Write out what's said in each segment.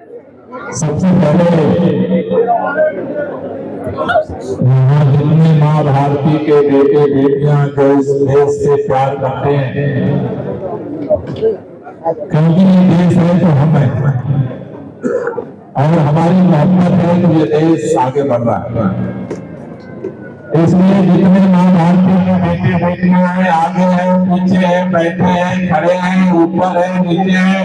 सबसे पहले यहाँ जितने माँ भारती के बेटे बेटियां जो इस देश से प्यार करते हैं, क्योंकि ये देश है तो हम हैं और हमारी मोहब्बत है तो ये देश आगे बढ़ रहा है। इसलिए जितने माँ भारती के बेटे बेटियां हैं, आगे हैं, पीछे हैं, बैठे हैं, खड़े हैं, ऊपर है, नीचे है,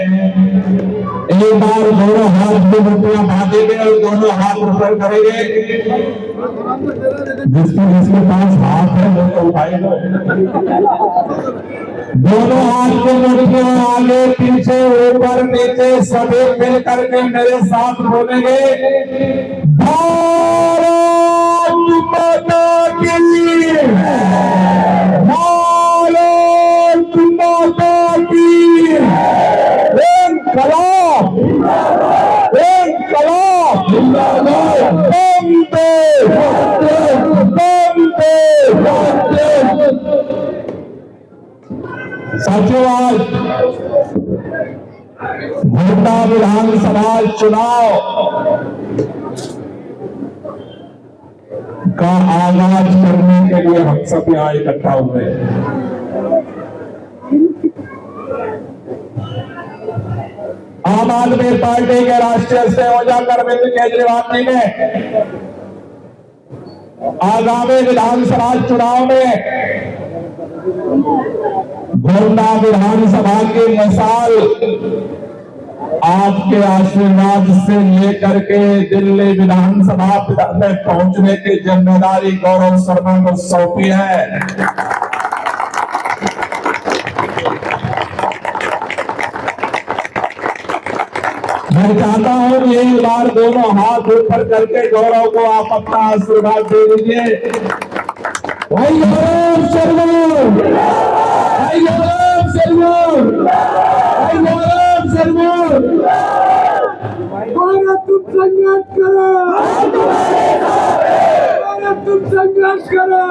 एक बार दोनों हाथ में रुपया बांधेंगे और दोनों हाथ ऊपर करेंगे। जिसके पास हाथ है वो तो उठाए दो। दोनों हाथ को मुट्ठियों आगे पीछे ऊपर नीचे सभी मिल करके मेरे साथ बोलेंगे, भारत माता की, भारत माता की, इनकलाब, इनकलाब, वंदे, वंदे, साथियों, आज गोंडा विधानसभा चुनाव का आगाज करने के लिए हम सब यहाँ इकट्ठा हुए। आम आदमी पार्टी के राष्ट्रीय संयोजक अरविंद केजरीवाल जी ने आगामी विधानसभा चुनाव में गोंडा विधानसभा की मिसाल आपके आशीर्वाद से लेकर के दिल्ली विधानसभा में पहुंचने की जिम्मेदारी गौरव शर्मा को सौंपी है। मैं चाहता हूं कि एक बार दोनों हाथ ऊपर करके गौरव को आप अपना आशीर्वाद दे दीजिए। भाई गौरव शर्मा, भाई गौरव शर्मा, भाई गौरव शर्मा, भारत तुम संघर्ष करो, भारत तुम संघर्ष करो,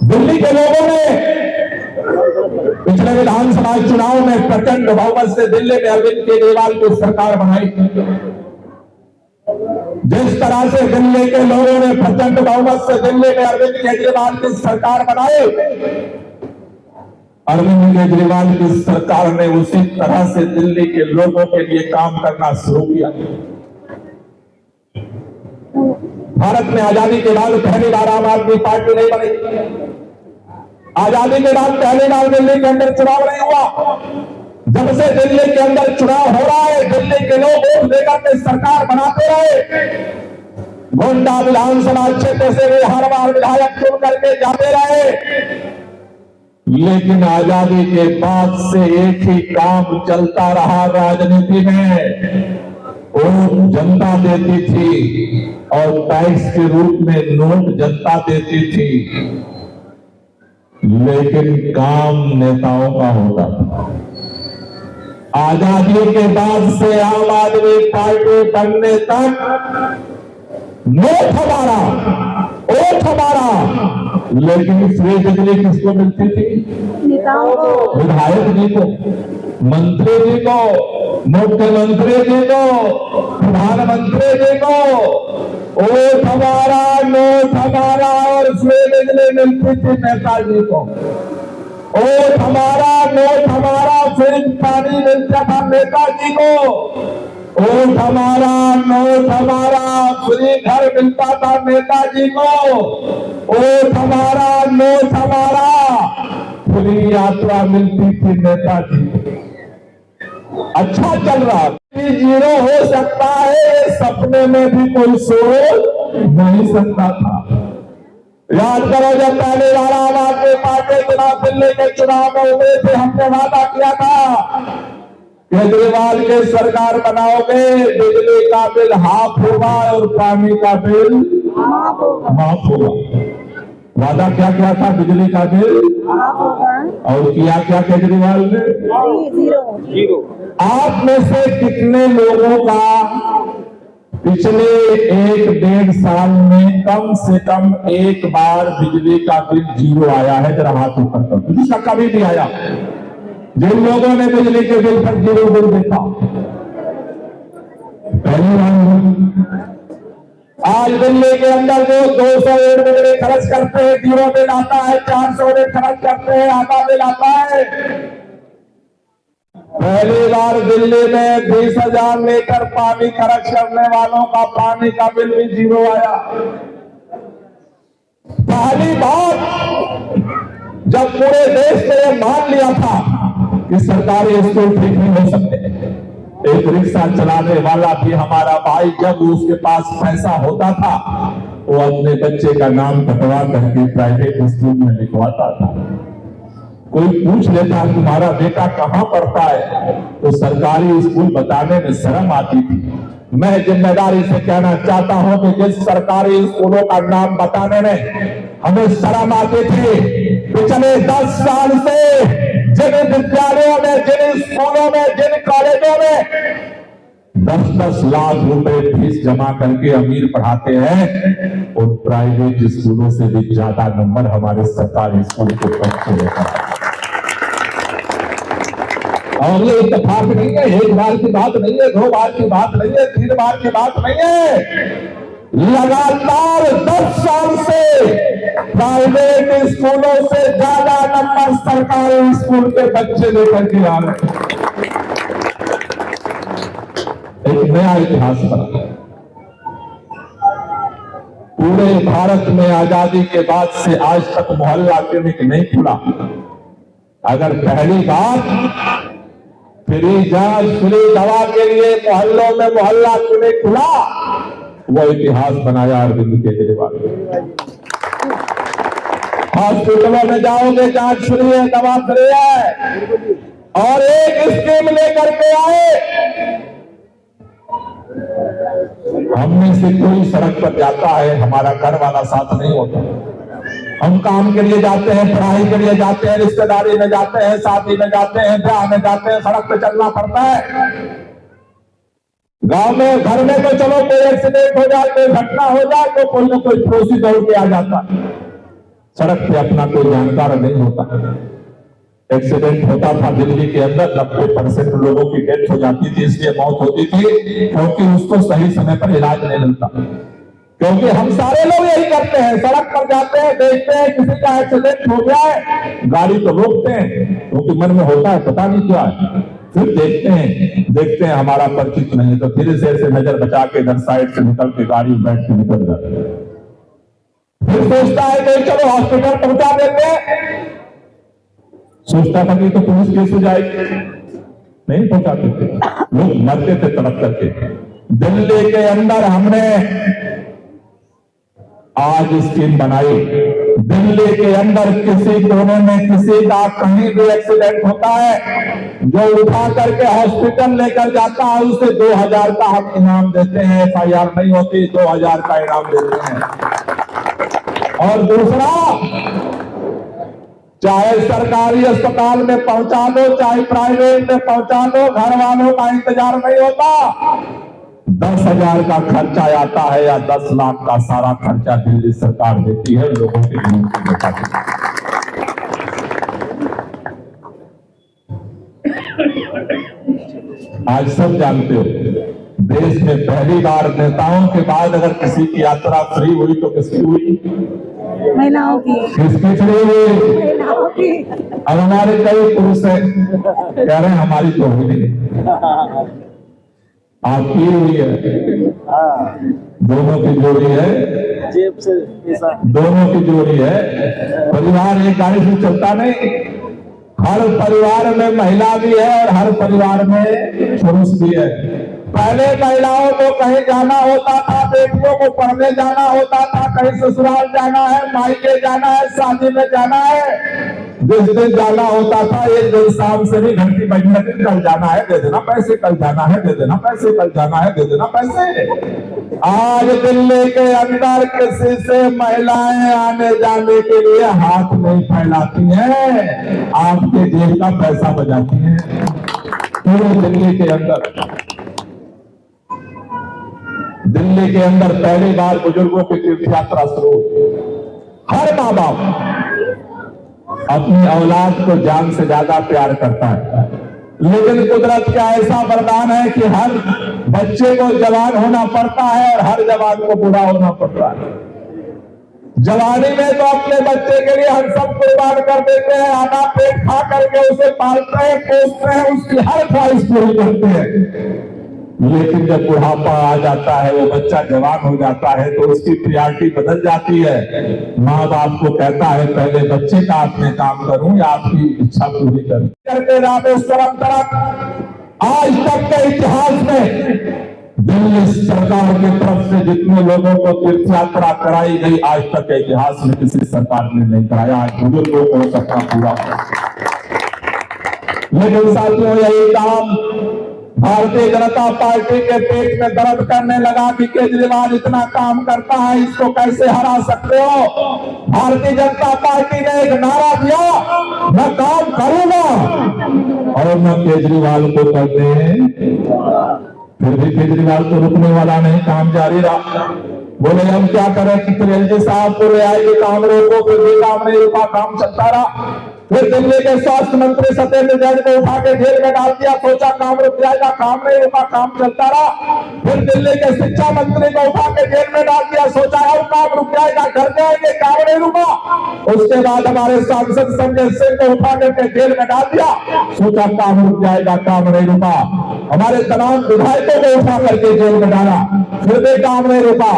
दिल्ली के लोगों ने पिछले विधानसभा चुनाव में प्रचंड बहुमत से दिल्ली में अरविंद केजरीवाल की सरकार बनाई। जिस तरह से दिल्ली के लोगों ने प्रचंड बहुमत से दिल्ली में अरविंद केजरीवाल की सरकार बनाई, अरविंद केजरीवाल की सरकार ने उसी तरह से दिल्ली के लोगों के लिए काम करना शुरू किया। भारत में आजादी के बाद पहली बार आम आदमी पार्टी नहीं बनी। आजादी के बाद पहली बार दिल्ली के अंदर चुनाव नहीं हुआ। जब से दिल्ली के अंदर चुनाव हो रहा है, दिल्ली के लोग वोट देकर के सरकार बनाते रहे। गोंडा विधानसभा क्षेत्र से भी हर बार विधायक चुन करके जाते रहे, लेकिन आजादी के बाद से एक ही काम चलता रहा राजनीति में, वोट जनता देती थी और टैक्स के रूप में नोट जनता देती थी, लेकिन काम नेताओं का होता था। आजादी के बाद से आम आदमी पार्टी बनने तक नोट हमारा, वोट हमारा, लेकिन फ्री बिजली किसको मिलती थी? नेताओं को, विधायक जी को, मंत्री जी को, मुख्यमंत्री जी को, प्रधानमंत्री जी को। वोट हमारा, नोट हमारा और फ्री बिजली मिलती थी नेताजी को। वोट हमारा, नोट हमारा, फ्री पानी मिलता था नेताजी को। वोट हमारा, नोट हमारा, फ्री घर मिलता था नेताजी को। वोट हमारा, नोट हमारा, फ्री यात्रा मिलती थी नेताजी को। अच्छा चल रहा, जीरो हो सकता है, सपने में भी कोई सोच नहीं सकता था। याद करो, जब पहले बार आम आदमी पार्टी चुनाव दिल्ली के चुनाव में उतरे थे, हमने वादा किया था केजरीवाल की सरकार बनाओगे, बिजली का बिल हाफ होगा और पानी का बिल माफ होगा। वादा क्या क्या था? बिजली का बिल और किया क्या केजरीवाल ने? जीरो। आप में से कितने लोगों का पिछले 1-1.5 साल में कम से कम एक बार बिजली का बिल जीरो आया है। जरा हाथ ऊपर कर, इसका कभी नहीं आया। जिन लोगों ने बिजली के बिल पर जीरो बिल देखा, पहली बार। आज दिल्ली के अंदर जो 200 यूनिट बिजली खर्च करते हैं, जीरो बिल आता है। 400 यूनिट खर्च करते हैं, आधा बिल आता है। पहली बार दिल्ली में 20,000 लीटर पानी खर्च करने वालों का पानी का बिल भी जीरो आया। पहली बार जब पूरे देश ने यह मान लिया था कि सरकारी स्कूल ठीक नहीं हो सकते, एक रिक्शा चलाने वाला भी हमारा भाई, जब उसके पास पैसा होता था वो अपने बच्चे का नाम कटवा करके प्राइवेट स्कूल में लिखवाता था। कोई पूछ लेता तुम्हारा बेटा कहां पढ़ता है, तो सरकारी स्कूल बताने में शर्म आती थी। मैं जिम्मेदारी से कहना चाहता हूं कि जिस सरकारी स्कूलों का नाम बताने में हमें शर्म आती थी, पिछले 10 साल से जिन विद्यालयों में, जिन स्कूलों में, जिन कॉलेजों में 10-10 लाख रुपए फीस जमा करके अमीर पढ़ाते हैं, उन प्राइवेट स्कूलों से भी ज्यादा नंबर हमारे सरकारी स्कूल के बच्चे लेकर। और ये इत्तेफाक नहीं है, एक बार की बात नहीं है, 2 बार की बात नहीं है, 3 बार की बात नहीं है। लगातार 10 साल से प्राइवेट स्कूलों से ज्यादा नंबर सरकारी स्कूल के बच्चे लेकर के आ रहे हैं। एक नया इतिहास बना। पूरे भारत में आजादी के बाद से आज तक मोहल्ला क्लिनिक नहीं खुला। अगर पहली बार फ्री जांच, फ्री दवा के लिए मोहल्लों में मोहल्ला क्लिनिक खुला, वो इतिहास बनाया अरविंद केजरीवाल। हॉस्पिटलों में जाओगे, जांच फ्री है, दवा फ्री है, और एक स्कीम लेकर के आए। हम में से कोई सड़क पर जाता है, हमारा घर वाला साथ नहीं होता। हम काम के लिए जाते हैं, पढ़ाई के लिए जाते हैं, रिश्तेदारी में जाते हैं, शादी में जाते हैं, ब्याह में जाते हैं, सड़क पे चलना पड़ता है। गांव में, घर में तो चलो कोई एक्सीडेंट हो जाए, कोई घटना हो जाए तो कोई ना कोई पड़ोसी दौड़ के आ जाता। सड़क पे अपना कोई जानकार नहीं होता। एक्सीडेंट होता था दिल्ली के अंदर, 90% लोगों की डेथ हो जाती थी। इसलिए मौत होती थी क्योंकि उसको सही समय पर इलाज नहीं मिलता। क्योंकि हम सारे लोग यही करते हैं, सड़क पर जाते हैं, देखते हैं किसी का एक्सीडेंट हो जाए, गाड़ी तो रोकते हैं क्योंकि मन में होता है पता नहीं क्या है। फिर देखते हैं हमारा परिचित नहीं, तो फिर से ऐसे नजर बचा के इधर साइड से निकल के गाड़ी में बैठ के निकल जाते हैं। फिर सोचता है कि चलो हॉस्पिटल पहुंचा देते हैं। सोचता था कि तो पुलिस केस हो जाएगी, नहीं पहुंचाते थे, लोग मरते थे तड़प करके। दिल्ली के अंदर हमने आज स्कीम बनाई। दिल्ली के अंदर किसी कोने में किसी का कहीं भी एक्सीडेंट होता है, जो उठा करके हॉस्पिटल लेकर जाता है उसे 2000 का हम इनाम देते हैं। FIR नहीं होती, 2000 का इनाम देते हैं। और दूसरा, चाहे सरकारी अस्पताल में पहुंचा दो, चाहे प्राइवेट में पहुंचा दो, घर वालों का इंतजार नहीं होता। 10,000 का खर्चा आता है या 10 लाख का सारा खर्चा दिल्ली सरकार देती है लोगों के लिए। आज सब जानते हो, देश में पहली बार नेताओं के बाद अगर किसी की यात्रा फ्री हुई तो किसकी हुई? महिलाओं की। किसकी फ्री हुई? महिलाओं की। अब हमारे कई पुरुष कह रहे हैं हमारी तो हुई नहीं, आपकी हुई है। दोनों की जोड़ी है, जेब से पैसा, दोनों की जोड़ी है। परिवार एक गाड़ी से चलता नहीं, हर परिवार में महिला भी है और हर परिवार में पुरुष भी है। पहले महिलाओं को कहीं जाना होता था, बेटियों को पढ़ने जाना होता था, कहीं ससुराल जाना है, मायके जाना है, शादी में जाना है। जिस दिन जाना होता था एक दिन शाम से भी घंटी बजने दिन, कल जाना है दे देना पैसे, कल जाना है दे देना पैसे, कल जाना है दे देना पैसे। आज दिल्ली के अंदर किसी से महिलाएं आने जाने के लिए हाथ नहीं फैलाती हैं, आपके जेब का पैसा बजाती हैं। पूरे दिल्ली के अंदर दिल्ली के अंदर पहली बार बुजुर्गों की तीर्थ यात्रा शुरू हुई। हर माँ बाप अपनी औलाद को जान से ज्यादा प्यार करता है, लेकिन कुदरत का ऐसा वरदान है कि हर बच्चे को जवान होना पड़ता है और हर जवान को बूढ़ा होना पड़ता है। जवानी में तो अपने बच्चे के लिए हम सब कुर्बान कर देते हैं, आधा पेट खा करके उसे पालते हैं, पोसते हैं, उसकी हर ख्वाहिश पूरी करते हैं। लेकिन जब बुढ़ापा आ जाता है, वो बच्चा जवान हो जाता है, तो उसकी प्रायोरिटी बदल जाती है। माँ बाप को कहता है पहले बच्चे का आपने काम करूं या आपकी इच्छा पूरी करूं। करके रामेश्वरम तक आज तक के इतिहास में दिल्ली सरकार की तरफ से जितने लोगों को तीर्थ यात्रा कराई गई, आज तक के इतिहास में किसी सरकार ने नहीं कराया। आज बुजुर्गों को सपना पूरा हो। लेकिन साथियों, यही काम भारतीय जनता पार्टी के पेट में दर्द करने लगा कि केजरीवाल इतना काम करता है, इसको कैसे हरा सकते हो। भारतीय जनता पार्टी ने एक नारा दिया, मैं काम करूंगा, और मैं केजरीवाल को करते हैं। फिर भी केजरीवाल तो रुकने वाला नहीं, काम जारी रहा। बोले हम क्या करें कि एलजी साहब को ले आएंगे काम रोको, फिर भी काम नहीं रुका, काम चलता रहा। फिर दिल्ली के स्वास्थ्य मंत्री सत्येंद्र जैन को उठा के जेल में डाल दिया, सोचा काम रुक जाएगा, काम नहीं रुका, काम चलता रहा। फिर दिल्ली के शिक्षा मंत्री को उठा के जेल में डाल दिया, सोचा अब काम रुक जाएगा, घर जाएंगे, काम नहीं रुका। उसके बाद हमारे सांसद संजय सिंह को उठा करके जेल में डाल दिया, सोचा काम रुक जाएगा, काम नहीं रुका। हमारे तमाम विधायकों को उठा करके जेल में डाला, फिर भी काम नहीं रुका।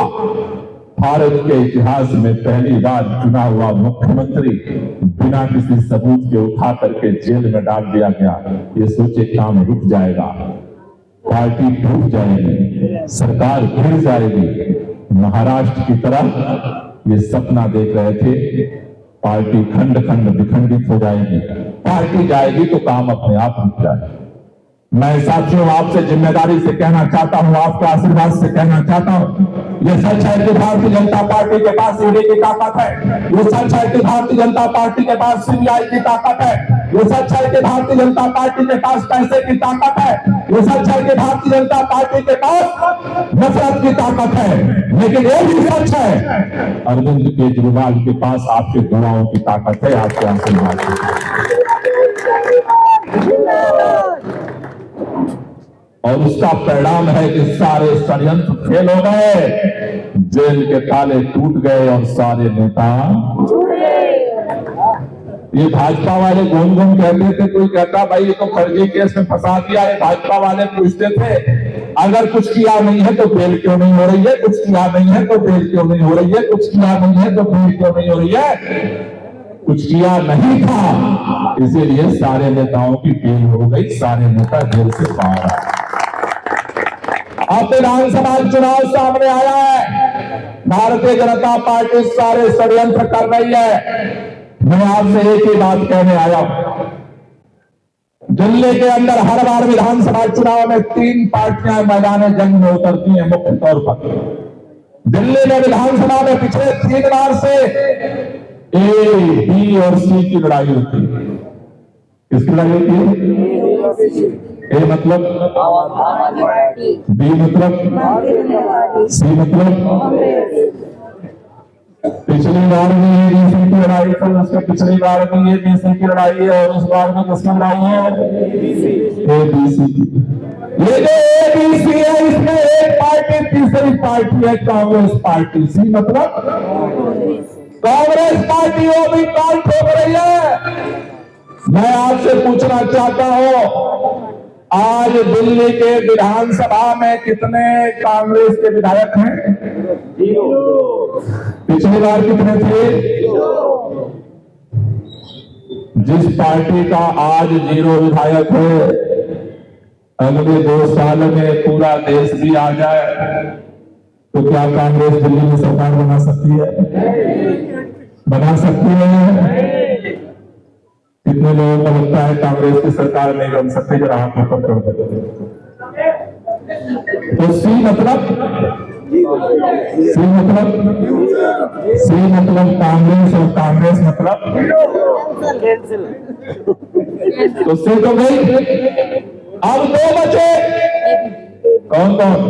भारत के इतिहास में पहली बार चुना हुआ मुख्यमंत्री बिना किसी सबूत के उठा करके जेल में डाल दिया गया। ये सोचे काम रुक जाएगा, पार्टी टूट जाएगी, सरकार गिर जाएगी। महाराष्ट्र की तरह ये सपना देख रहे थे, पार्टी खंड खंड विखंडित हो जाएगी, पार्टी जाएगी तो काम अपने आप रुक जाएगा। मैं साथियों आपसे जिम्मेदारी से कहना चाहता हूं, आपके आशीर्वाद से कहना चाहता हूं, ये सच है कि भारतीय जनता पार्टी के पास ईडी की ताकत है, ये सच है कि भारतीय जनता पार्टी के पास सीबीआई की ताकत है, ये सच है कि भारतीय जनता पार्टी के पास पैसे की ताकत है, ये सच है कि भारतीय जनता पार्टी के पास नफरत की ताकत है। लेकिन ये भी सच है अरविंद केजरीवाल के पास आपके दुआओं की ताकत है, आपके आशीर्वाद की। और उसका परिणाम है कि सारे षड्यंत्र फेल हो गए, जेल के ताले टूट गए और सारे नेता। ये भाजपा वाले घूम घूम कहते थे, कोई कहता भाई ये तो फर्जी केस में फंसा दिया। ये भाजपा वाले पूछते थे अगर कुछ किया नहीं है तो बेल क्यों नहीं हो रही है, कुछ किया नहीं है तो बेल क्यों नहीं हो रही है, कुछ किया नहीं है तो बेल क्यों नहीं हो रही है। कुछ किया नहीं था, इसीलिए सारे नेताओं की बेल हो गई, सारे नेता जेल से बाहर आए। अब विधानसभा चुनाव सामने आया है, भारतीय जनता पार्टी सारे षड्यंत्र कर रही है। मैं आपसे एक ही बात कहने आया हूं, दिल्ली के अंदर हर बार विधानसभा चुनाव में 3 पार्टियां मैदान जंग में उतरती हैं मुख्य तौर पर। दिल्ली में विधानसभा में पिछले 3 बार से ए, बी और सी की लड़ाई होती है। किसकी लड़ाई होती है? ए मतलब, बी मतलब, सी मतलब। पिछली बार में ये बीसी की लड़ाई थी, उसके पिछली बार में ये बीसी की लड़ाई है, और इस बार में किसकी लड़ाई है? ए बीसी की। ये जो ए बीसी है, इसमें एक पार्टी तीसरी पार्टी है कांग्रेस पार्टी। सी मतलब कांग्रेस पार्टी वो भी कान ठोक रही है। मैं आपसे पूछना चाहता हूं, आज दिल्ली के विधानसभा में कितने कांग्रेस के विधायक हैं? 0। पिछली बार कितने थे? 0। जिस पार्टी का आज 0 विधायक है, अगले 2 साल में पूरा देश भी आ जाए तो क्या कांग्रेस दिल्ली में सरकार बना सकती है? बना सकती है? कितने लोगों को लगता है कांग्रेस की सरकार नहीं बन सकती? जरा हाथ ऊपर कर दो। तो सी मतलब, सी मतलब कांग्रेस, और कांग्रेस मतलब तो सी तो गई। अब 2 बचे, कौन कौन?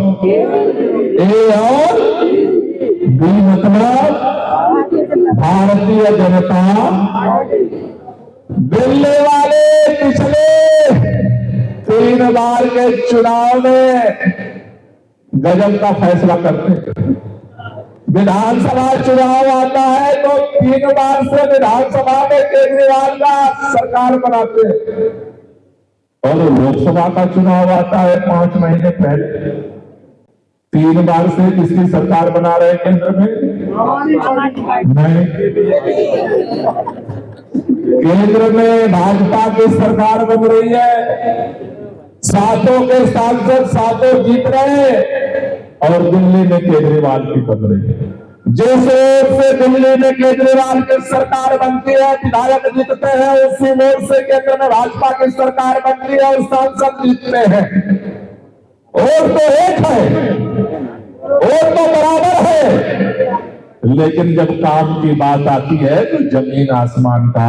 ए और बी मतलब भारतीय जनता। दिल्ली वाले पिछले 3 बार के चुनाव में गजब का फैसला करते। विधानसभा चुनाव आता है तो 3 बार से विधानसभा में केजरीवाल का सरकार बनाते हैं, और लोकसभा का चुनाव आता है 5 महीने पहले, 3 बार से किसकी सरकार बना रहे केंद्र में? नहीं, केंद्र में भाजपा की सरकार बन रही है। 7 के सांसद 7 जीत रहे, और दिल्ली में केजरीवाल की बन रही है। जिस ओर से दिल्ली में केजरीवाल की सरकार बनती है, विधायक जीतते हैं, उसी ओर से केंद्र में भाजपा की सरकार बनती है और सांसद जीतते हैं। और तो एक है, और तो बराबर है, लेकिन जब काम की बात आती है तो जमीन आसमान का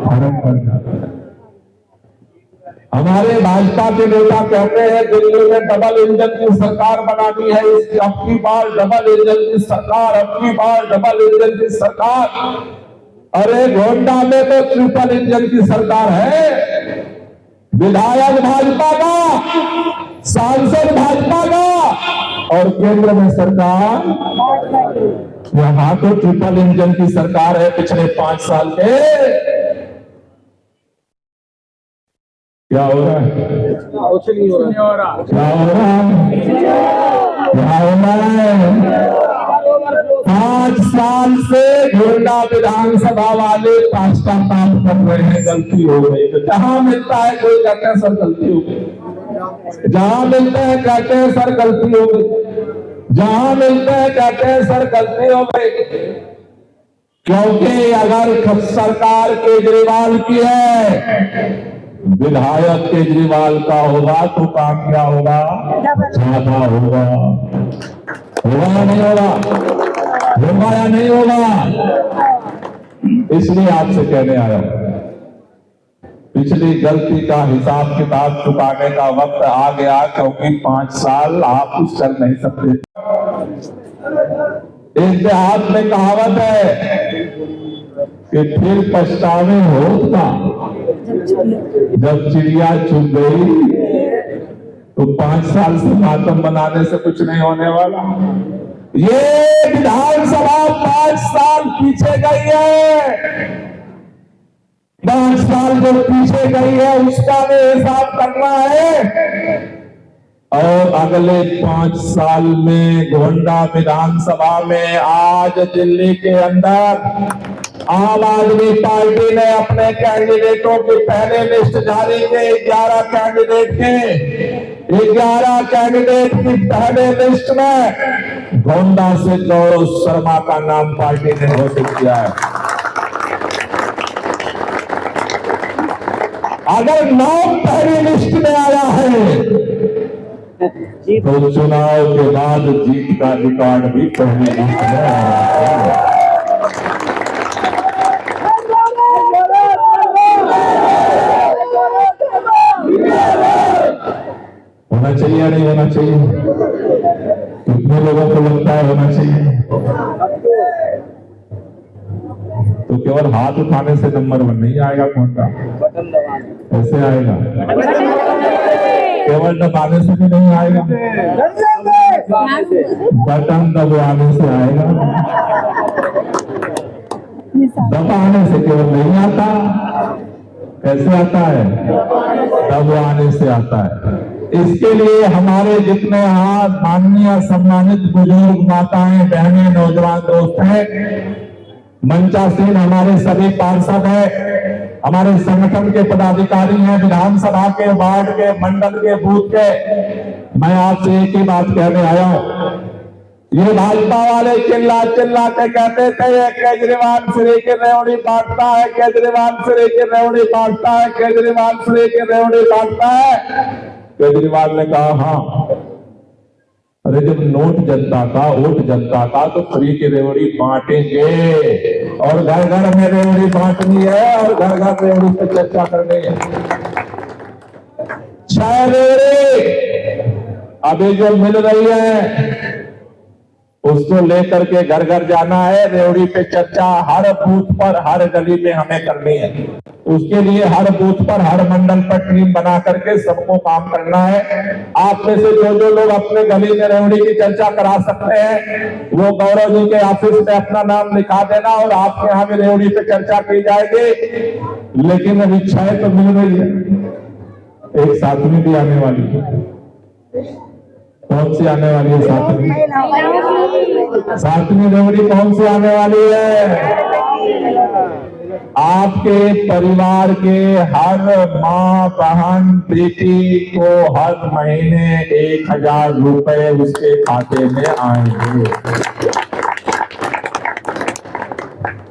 फर्क पड़ जाता है। हमारे भाजपा के नेता कहते हैं दिल्ली में डबल इंजन की सरकार बनानी है, इसकी अबकी बार डबल इंजन की सरकार, अबकी बार डबल इंजन की सरकार। अरे गोंडा में तो ट्रिपल इंजन की सरकार है। विधायक भाजपा का, सांसद भाजपा का, और केंद्र में सरकार, यहां तो ट्रिपल इंजन की सरकार है पिछले 5 साल के। क्या हो रहा है? कुछ नहीं हो रहा। क्या हो रहा है? क्या हो रहा है? 5 साल से गोंडा विधानसभा वाले पांचटा काम कर रहे हैं, गलती हो गई। तो जहां मिलता है कोई कहते हैं सर गलती हो गई, जहां मिलते हैं कहते हैं सर गलती हो गई, जहां मिलते हैं कहते हैं सर गलती हो गई। क्योंकि अगर सरकार केजरीवाल की है, विधायक केजरीवाल का होगा तो काम क्या होगा? ज्यादा होगा। होगा या नहीं होगा? होगा या नहीं होगा? इसलिए आपसे कहने आया, पिछली गलती का हिसाब किताब चुकाने का वक्त आ गया, क्योंकि 5 साल आप कुछ कर नहीं सकते। एक देहात में कहावत है कि फिर पछतावे होगा जब चिड़िया चुग गई। तो 5 साल से मातम बनाने से कुछ नहीं होने वाला। ये विधानसभा 5 साल पीछे गई है, 5 साल जो पीछे गई है उसका भी हिसाब करना है। और अगले 5 साल में गोंडा विधानसभा में, आज दिल्ली के अंदर आम आदमी पार्टी ने अपने कैंडिडेटों की पहले लिस्ट जारी की। 11 कैंडिडेट की, 11 कैंडिडेट की पहले लिस्ट में गोंडा से गौरव शर्मा का नाम पार्टी ने घोषित किया है। अगर नाम पहली लिस्ट में आया है तो चुनाव के बाद जीत का रिकॉर्ड भी पहली लिस्ट में आया। होना चाहिए या नहीं होना चाहिए? कितने लोगों को लगता है होना चाहिए? तो केवल हाथ उठाने से नंबर 1 नहीं आएगा। कौन सा कैसे आएगा? केवल दबाने से भी नहीं आएगा, बटन दबाने से आएगा। दबाने से केवल नहीं आता, कैसे आता है? दबाने से आता है। इसके लिए हमारे जितने यहाँ माननीय सम्मानित बुजुर्ग माताएं, बहनें, नौजवान दोस्त हैं, मंचासीन हमारे सभी पार्षद हैं, हमारे संगठन के पदाधिकारी हैं, विधानसभा के, वार्ड के, मंडल के, बूथ के, मैं आपसे एक ही बात कहने आया हूं। ये भाजपा वाले चिल्ला चिल्ला के कहते थे ये केजरीवाल फ्री की रेवड़ी बांटता है, केजरीवाल फ्री की रेवड़ी बांटता है, केजरीवाल फ्री की रेवड़ी बांटता है। केजरीवाल ने कहा हाँ, अरे जब नोट जनता का, वोट जनता का, तो फ्री की रेवड़ी बांटेंगे, और घर घर में रेवड़ी बांटनी है, और घर घर रेवड़ी पे चर्चा करनी है। 6 रेवड़ी अभी जो मिल रही है उसको लेकर के घर घर जाना है। रेवड़ी पे चर्चा हर बूथ पर, हर गली में हमें करनी है। उसके लिए हर बूथ पर, हर मंडल पर टीम बना करके सबको काम करना है। आप में से जो लोग अपने गली में रेवड़ी की चर्चा करा सकते हैं वो गौरव जी के ऑफिस में अपना नाम लिखा देना और आपके यहाँ भी रेवड़ी पे चर्चा की जाएगी। लेकिन अब इच्छाएं तो मिल रही है। एक सातवीं भी आने वाली है। कौन सी आने वाली है? सातवीं रेवड़ी कौन सी आने वाली है? आपके परिवार के हर माँ, बहन, बेटी को हर महीने 1000 रुपए उसके खाते में आएंगे,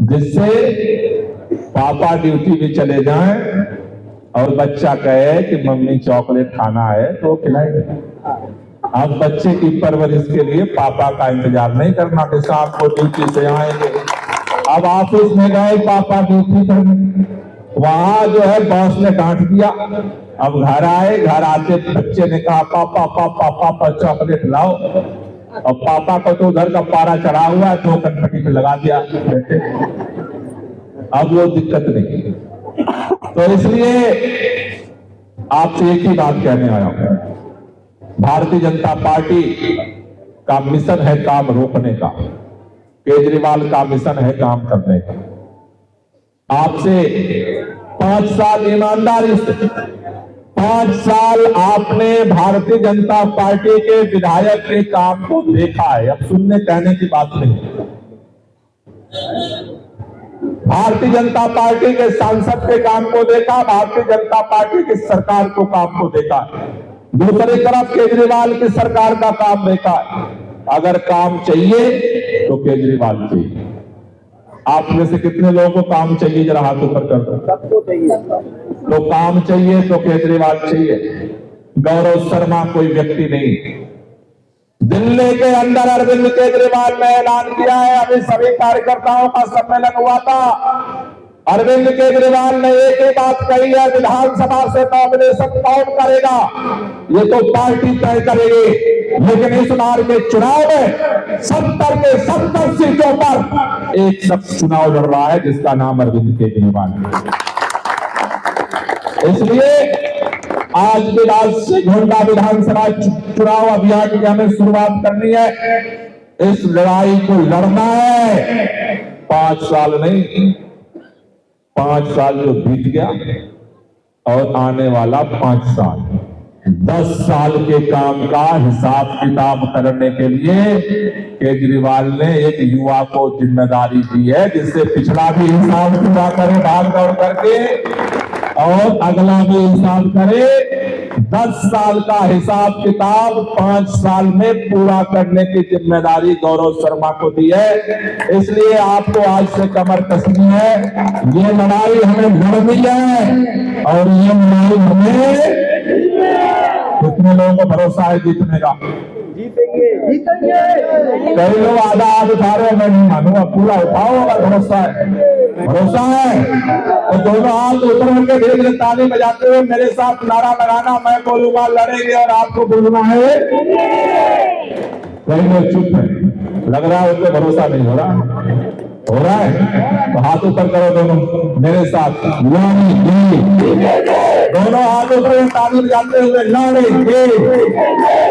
जिससे पापा ड्यूटी भी चले जाएं और बच्चा कहे कि मम्मी चॉकलेट खाना है तो खिलाएंगे। अब बच्चे की परवरिश के लिए पापा का इंतजार नहीं करना कि शाम को ड्यूटी से आएंगे। अब ऑफिस में गए पापा ड्यूटी करने, वहां जो है बॉस ने डांट दिया। अब घर आए, घर आते बच्चे ने कहा पापा पापा पापा चॉकलेट लाओ। और पापा को तो उधर का पारा चढ़ा हुआ है, 2 कनपटी पे लगा दिया बेटे। अब वो दिक्कत नहीं। तो इसलिए आपसे एक ही बात कहने आया हूं, भारतीय जनता पार्टी का मिशन है काम रोकने का, केजरीवाल का मिशन है काम करने का। आपसे 5 साल ईमानदारी से, 5 साल आपने भारतीय जनता पार्टी के विधायक के काम को देखा है। अब सुनने कहने की बात नहीं, भारतीय जनता पार्टी के सांसद के काम को देखा, भारतीय जनता पार्टी की सरकार को काम को देखा। दूसरी तरफ केजरीवाल की सरकार का काम देखा। अगर काम चाहिए तो केजरीवाल चाहिए। आप में से कितने लोगों को काम चाहिए? जरा हाथ ऊपर कर दो। सबको चाहिए। तो काम चाहिए तो केजरीवाल चाहिए। गौरव शर्मा कोई व्यक्ति नहीं। दिल्ली के अंदर अरविंद केजरीवाल ने ऐलान किया है, अभी सभी कार्यकर्ताओं का सम्मेलन हुआ था। अरविंद केजरीवाल ने एक ही बात कही है, विधानसभा से नॉमिनेशन कौन करेगा ये तो पार्टी तय करेगी। लेकिन इस बार के चुनाव में 70 के 70 सीटों पर एक शख्स चुनाव लड़ रहा है जिसका नाम अरविंद केजरीवाल है। इसलिए आज के बाद से गोंडा विधानसभा चुनाव अभियान की हमें शुरुआत करनी है। इस लड़ाई को लड़ना है। 5 साल नहीं, 5 साल जो बीत गया और आने वाला 5 साल, 10 साल के काम का हिसाब किताब करने के लिए केजरीवाल ने एक युवा को जिम्मेदारी दी है, जिससे पिछला भी हिसाब पूरा करे भाग दौड़ करके और अगला भी हिसाब करे। 10 साल का हिसाब किताब 5 साल में पूरा करने की जिम्मेदारी गौरव शर्मा को दी है। इसलिए आपको आज से कमर कसनी है। ये लड़ाई हमें लड़नी है और ये लड़ाई हमें, कितने लोगों को भरोसा है जीतने का? जीतेंगे। कई लोग आधा हाथ उठा रहे हैं, मैं नहीं मानूंगा, पूरा उठाओ अगर भरोसा है। भरोसा है तो दोनों हाथ ऊपर होकर धीरे धीरे ताली बजाते हुए मेरे साथ नारा लगाना, मैं बोलूंगा लड़ेंगे और आपको बोलना है। कई लोग चुप है, लग रहा है उनको भरोसा नहीं हो रहा है तो हाथ ऊपर करो दोनों मेरे साथ, लड़ेंगे। दोनों हाथ ऊपर ताली बजाते हुए लड़ेंगे,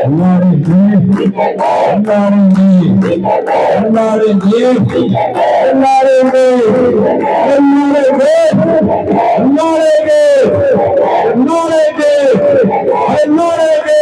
लड़ेंगे, लड़ेंगे, लड़ेंगे, लड़ेंगे, लड़ेंगे, लड़ेंगे, लड़ेंगे, लड़ेंगे।